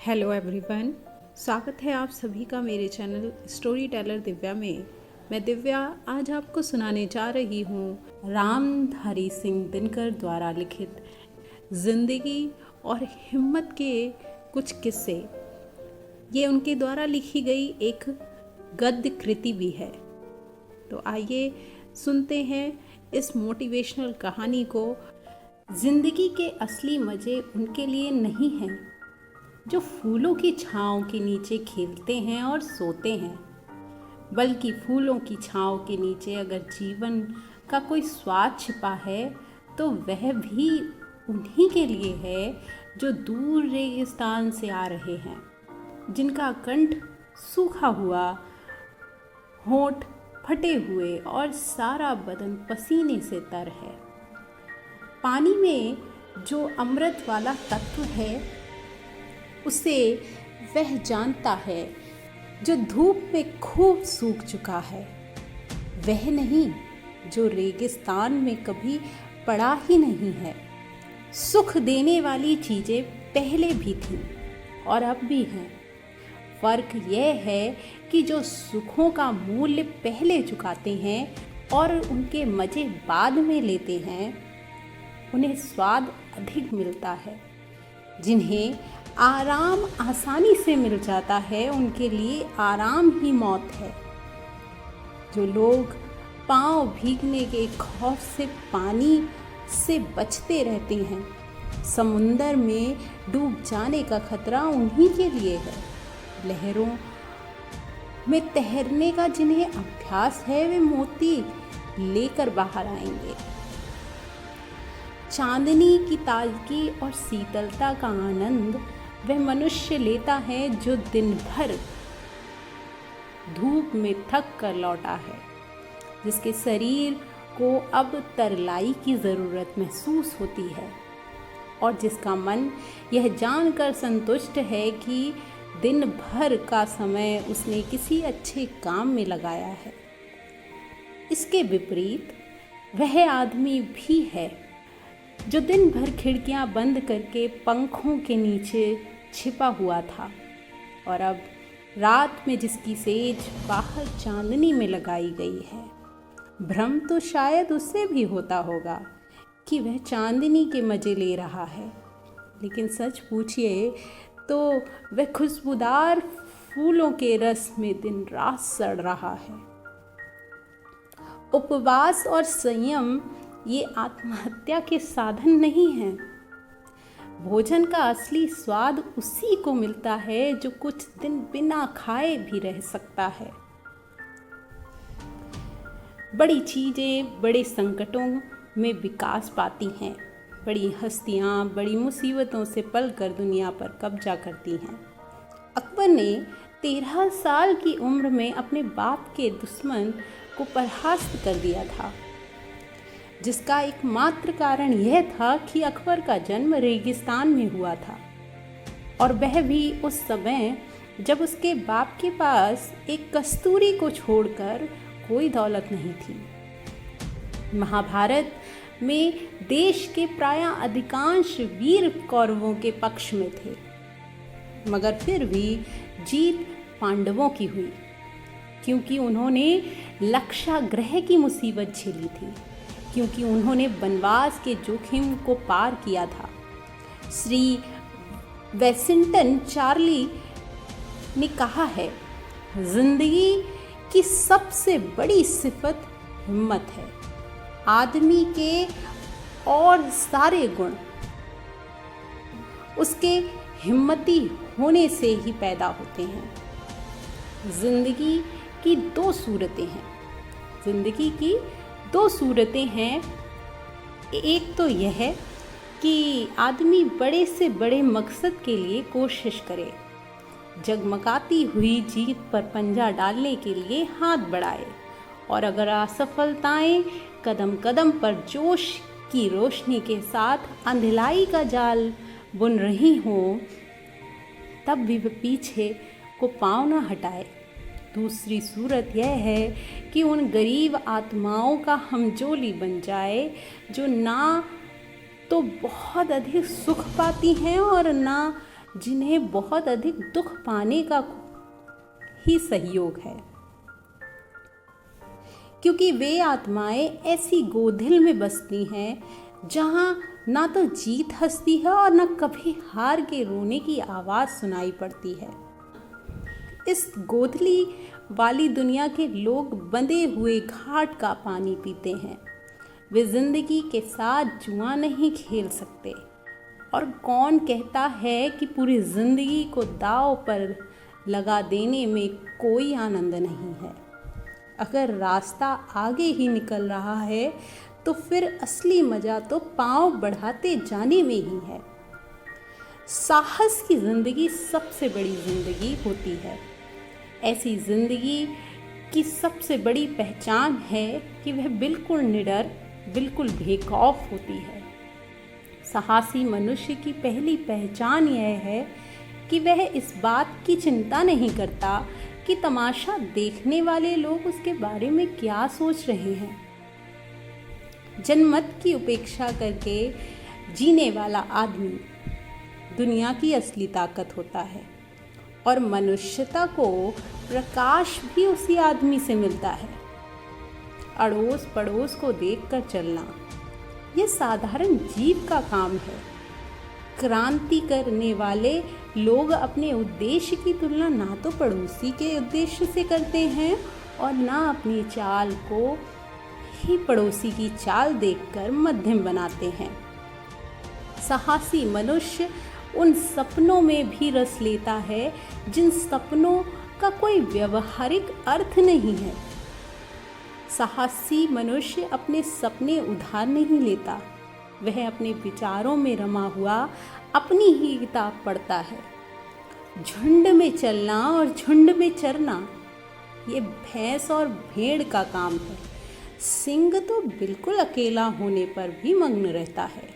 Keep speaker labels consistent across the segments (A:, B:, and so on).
A: Hello everyone, स्वागत है आप सभी का मेरे चैनल स्टोरी टेलर दिव्या में। मैं दिव्या आज आपको सुनाने जा रही हूँ रामधारी सिंह दिनकर द्वारा लिखित ज़िंदगी और हिम्मत के कुछ किस्से। ये उनके द्वारा लिखी गई एक गद्य कृति भी है। तो आइए सुनते हैं इस मोटिवेशनल कहानी को। ज़िंदगी के असली मज़े उनके लिए नहीं हैं जो फूलों की छाँव के नीचे खेलते हैं और सोते हैं, बल्कि फूलों की छाँव के नीचे अगर जीवन का कोई स्वाद छिपा है तो वह भी उन्हीं के लिए है जो दूर रेगिस्तान से आ रहे हैं, जिनका कंठ सूखा हुआ, होंठ फटे हुए और सारा बदन पसीने से तर है। पानी में जो अमृत वाला तत्व है उसे वह जानता है जो धूप में खूब सूख चुका है, वह नहीं जो रेगिस्तान में कभी पड़ा ही नहीं है। सुख देने वाली चीज़ें पहले भी थीं और अब भी हैं। फ़र्क यह है कि जो सुखों का मूल्य पहले चुकाते हैं और उनके मज़े बाद में लेते हैं, उन्हें स्वाद अधिक मिलता है। जिन्हें आराम आसानी से मिल जाता है उनके लिए आराम ही मौत है। जो लोग पाँव भीगने के खौफ से पानी से बचते रहते हैं, समुंदर में डूब जाने का खतरा उन्हीं के लिए है। लहरों में तैरने का जिन्हें अभ्यास है वे मोती लेकर बाहर आएंगे। चांदनी की ताजगी और शीतलता का आनंद वह मनुष्य लेता है जो दिन भर धूप में थक कर लौटा है, जिसके शरीर को अब तरलाई की ज़रूरत महसूस होती है और जिसका मन यह जानकर संतुष्ट है कि दिन भर का समय उसने किसी अच्छे काम में लगाया है। इसके विपरीत वह आदमी भी है जो दिन भर खिड़कियां बंद करके पंखों के नीचे छिपा हुआ था और अब रात में जिसकी सेज बाहर चांदनी में लगाई गई है। भ्रम तो शायद उससे भी होता होगा कि वह चांदनी के मज़े ले रहा है, लेकिन सच पूछिए तो वह खुशबूदार फूलों के रस में दिन रात सड़ रहा है। उपवास और संयम ये आत्महत्या के साधन नहीं हैं। भोजन का असली स्वाद उसी को मिलता है जो कुछ दिन बिना खाए भी रह सकता है। बड़ी चीज़ें बड़े संकटों में विकास पाती हैं। बड़ी हस्तियां बड़ी मुसीबतों से पलकर दुनिया पर कब्जा करती हैं। अकबर ने 13 साल की उम्र में अपने बाप के दुश्मन को परास्त कर दिया था, जिसका एकमात्र कारण यह था कि अकबर का जन्म रेगिस्तान में हुआ था और वह भी उस समय जब उसके बाप के पास एक कस्तूरी को छोड़कर कोई दौलत नहीं थी। महाभारत में देश के प्राय अधिकांश वीर कौरवों के पक्ष में थे, मगर फिर भी जीत पांडवों की हुई, क्योंकि उन्होंने लक्षाग्रह की मुसीबत झेली थी, क्योंकि उन्होंने वनवास के जोखिम को पार किया था। श्री वेसिंगटन चार्ली ने कहा है, जिंदगी की सबसे बड़ी सिफत हिम्मत है। आदमी के और सारे गुण उसके हिम्मती होने से ही पैदा होते हैं। जिंदगी की दो सूरतें हैं। जिंदगी की दो सूरतें हैं। एक तो यह है कि आदमी बड़े से बड़े मकसद के लिए कोशिश करे, जगमगाती हुई जीत पर पंजा डालने के लिए हाथ बढ़ाए, और अगर असफलताएं कदम कदम पर जोश की रोशनी के साथ अंधेलाई का जाल बुन रही हों, तब भी वह पीछे को पाँव न हटाए। दूसरी सूरत यह है कि उन गरीब आत्माओं का हमजोली बन जाए जो ना तो बहुत अधिक सुख पाती हैं और ना जिन्हें बहुत अधिक दुख पाने का ही सहयोग है, क्योंकि वे आत्माएं ऐसी गोधिल में बसती हैं जहां ना तो जीत हंसती है और ना कभी हार के रोने की आवाज़ सुनाई पड़ती है। इस गोधली वाली दुनिया के लोग बंधे हुए घाट का पानी पीते हैं। वे जिंदगी के साथ जुआ नहीं खेल सकते, और कौन कहता है कि पूरी जिंदगी को दांव पर लगा देने में कोई आनंद नहीं है। अगर रास्ता आगे ही निकल रहा है तो फिर असली मज़ा तो पांव बढ़ाते जाने में ही है। साहस की ज़िंदगी सबसे बड़ी ज़िंदगी होती है। ऐसी ज़िंदगी की सबसे बड़ी पहचान है कि वह बिल्कुल निडर, बिल्कुल बेखौफ होती है। साहसी मनुष्य की पहली पहचान यह है कि वह इस बात की चिंता नहीं करता कि तमाशा देखने वाले लोग उसके बारे में क्या सोच रहे हैं। जनमत की उपेक्षा करके जीने वाला आदमी दुनिया की असली ताकत होता है, और मनुष्यता को प्रकाश भी उसी आदमी से मिलता है। अड़ोस पड़ोस को देखकर चलना यह साधारण जीव का काम है। क्रांति करने वाले लोग अपने उद्देश्य की तुलना ना तो पड़ोसी के उद्देश्य से करते हैं और ना अपनी चाल को ही पड़ोसी की चाल देखकर मध्यम बनाते हैं। साहसी मनुष्य उन सपनों में भी रस लेता है जिन सपनों का कोई व्यवहारिक अर्थ नहीं है। साहसी मनुष्य अपने सपने उधार नहीं लेता, वह अपने विचारों में रमा हुआ अपनी ही किताब पढ़ता है। झुंड में चलना और झुंड में चरना ये भैंस और भेड़ का काम है। सिंह तो बिल्कुल अकेला होने पर भी मग्न रहता है।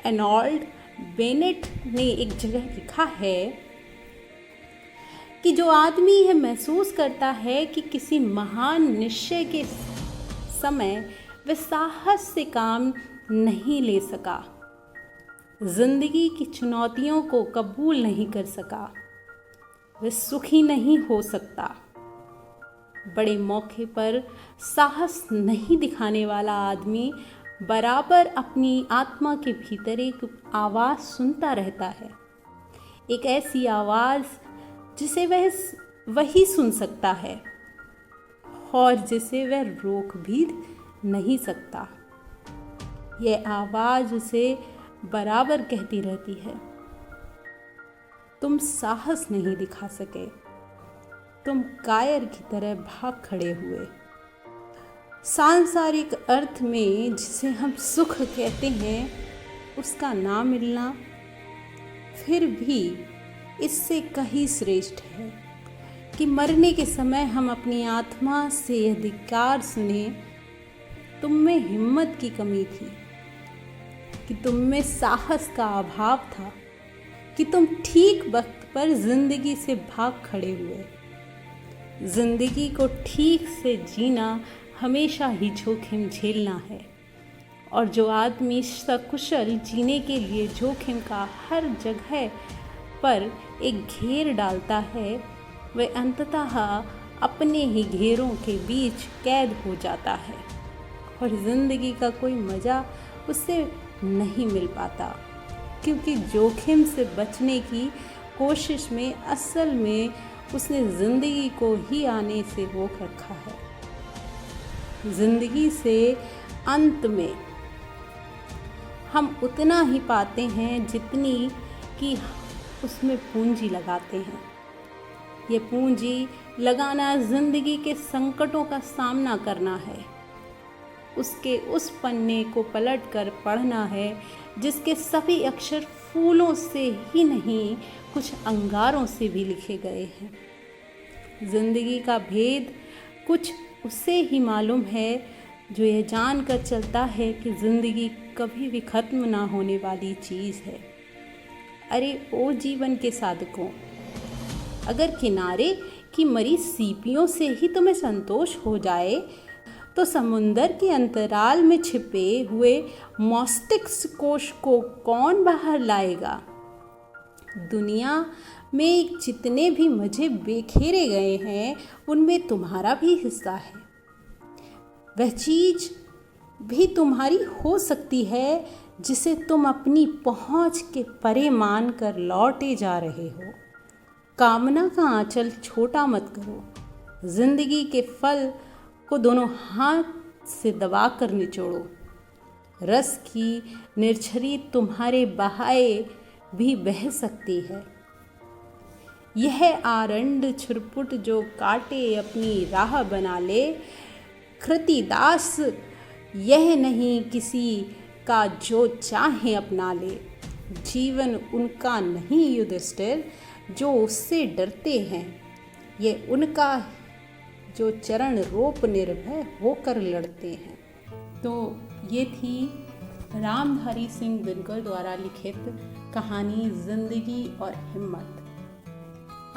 A: एर्नोल्ड बेनेट ने एक जगह लिखा है कि जो आदमी यह महसूस करता है कि किसी महान निश्चय के समय वह साहस से काम नहीं ले सका, जिंदगी की चुनौतियों को कबूल नहीं कर सका, वह सुखी नहीं हो सकता। बड़े मौके पर साहस नहीं दिखाने वाला आदमी बराबर अपनी आत्मा के भीतर एक आवाज़ सुनता रहता है, एक ऐसी आवाज़ जिसे वह वही सुन सकता है और जिसे वह रोक भी नहीं सकता। यह आवाज़ उसे बराबर कहती रहती है, तुम साहस नहीं दिखा सके, तुम कायर की तरह भाग खड़े हुए। सांसारिक अर्थ में जिसे हम सुख कहते हैं, उसका ना मिलना फिर भी इससे कहीं श्रेष्ठ है कि मरने के समय हम अपनी आत्मा से यह धिक्कार सुने, तुम में हिम्मत की कमी थी, कि तुम में साहस का अभाव था, कि तुम ठीक वक्त पर जिंदगी से भाग खड़े हुए। जिंदगी को ठीक से जीना हमेशा ही जोखिम झेलना है, और जो आदमी सकुशल जीने के लिए जोखिम का हर जगह पर एक घेर डालता है, वह अंततः अपने ही घेरों के बीच कैद हो जाता है और ज़िंदगी का कोई मज़ा उससे नहीं मिल पाता, क्योंकि जोखिम से बचने की कोशिश में असल में उसने ज़िंदगी को ही आने से रोक रखा है। ज़िंदगी से अंत में हम उतना ही पाते हैं जितनी कि उसमें पूंजी लगाते हैं। ये पूंजी लगाना ज़िंदगी के संकटों का सामना करना है, उसके उस पन्ने को पलट कर पढ़ना है जिसके सभी अक्षर फूलों से ही नहीं, कुछ अंगारों से भी लिखे गए हैं। ज़िंदगी का भेद कुछ उसे ही मालूम है जो यह जान कर चलता है कि ज़िंदगी कभी भी ख़त्म ना होने वाली चीज़ है। अरे ओ जीवन के साधकों, अगर किनारे की मरी सीपियों से ही तुम्हें संतोष हो जाए तो समुंदर के अंतराल में छिपे हुए मस्तिष्क कोश को कौन बाहर लाएगा। दुनिया में जितने भी मज़े बिखेरे गए हैं उनमें तुम्हारा भी हिस्सा है। वह चीज़ भी तुम्हारी हो सकती है जिसे तुम अपनी पहुंच के परे मान कर लौटे जा रहे हो। कामना का आंचल छोटा मत करो। जिंदगी के फल को दोनों हाथ से दबा कर निचोड़ो। रस की निर्झरी तुम्हारे बहाए भी बह सकती है। यह आरंड छुरपुट जो काटे अपनी राह बना ले। कृतिदास यह नहीं किसी का जो चाहे अपना ले। जीवन उनका नहीं युधिष्ठिर जो उससे डरते हैं, ये उनका जो चरण रोप निर्भय होकर लड़ते हैं। तो ये थी रामधारी सिंह दिनकर द्वारा लिखित कहानी जिंदगी और हिम्मत।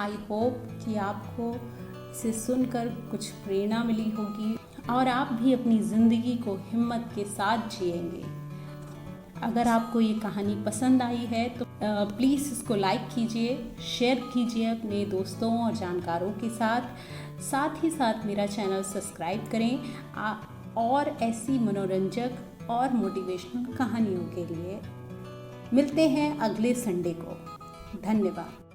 A: आई होप कि आपको इसे सुनकर कुछ प्रेरणा मिली होगी और आप भी अपनी ज़िंदगी को हिम्मत के साथ जिएंगे। अगर आपको ये कहानी पसंद आई है तो प्लीज़ इसको लाइक कीजिए, शेयर कीजिए अपने दोस्तों और जानकारों के साथ ही साथ मेरा चैनल सब्सक्राइब करें और ऐसी मनोरंजक और मोटिवेशनल कहानियों के लिए। मिलते हैं अगले संडे को। धन्यवाद।